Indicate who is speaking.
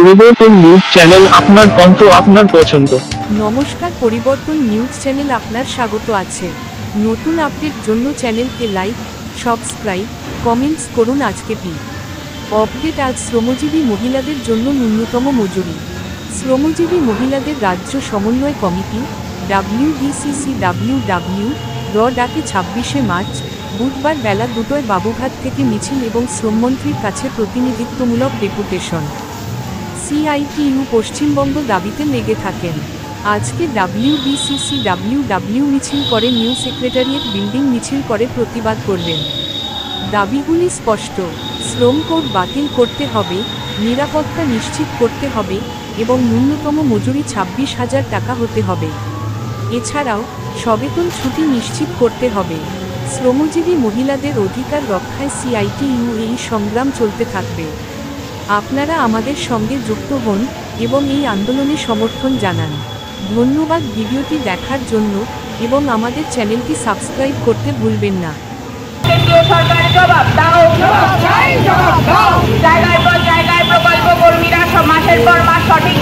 Speaker 1: পরিবর্তন news channel, আপনার কণ্ঠ, আপনার পছন্দ।
Speaker 2: নমস্কার, পরিবর্তন নিউজ চ্যানেল আপনার স্বাগত আছে। নতুন আপডেট জন্য চ্যানেলকে লাইক, সাবস্ক্রাইব, কমেন্টস করুন। আজকে আপডেট। আজ শ্রমজীবী মহিলাদের জন্য ন্যূনতম মজুরি। শ্রমজীবী মহিলাদের রাজ্য সমন্বয় কমিটি WBCCWW ডাকে 26শে মার্চ বুধবার বেলা 2টায় বাবুঘাট থেকে মিছিল এবং শ্রমমন্ত্রীর কাছে প্রতিনিধিত্বমূলক ডেপুটেশন। CITU পশ্চিমবঙ্গ দাবিতে লেগে থাকেন। আজকে WBCCWW মিছিল করে নিউ সেক্রেটারিয়েট বিল্ডিং মিছিল করে প্রতিবাদ করবেন। দাবিগুলি স্পষ্ট: শ্রম কোড বাতিল করতে হবে, নিরাপত্তা নিশ্চিত করতে হবে এবং ন্যূনতম মজুরি 26,000 টাকা হতে হবে। এছাড়াও সবেতন ছুটি নিশ্চিত করতে হবে। শ্রমজীবী মহিলাদের অধিকার রক্ষায় CITU এই সংগ্রাম চলতে থাকবে। আপনারা আমাদের সঙ্গে যুক্ত হন এবং এই আন্দোলনে সমর্থন জানান। ধন্যবাদ ভিডিওটি দেখার জন্য এবং আমাদের চ্যানেলটি সাবস্ক্রাইব করতে ভুলবেন না।
Speaker 3: কেন্দ্রীয় সরকার জবাব দাও, জায়গায় পর জায়গায় প্রকল্প কর্মীরা মাসের পর মাস সঠিক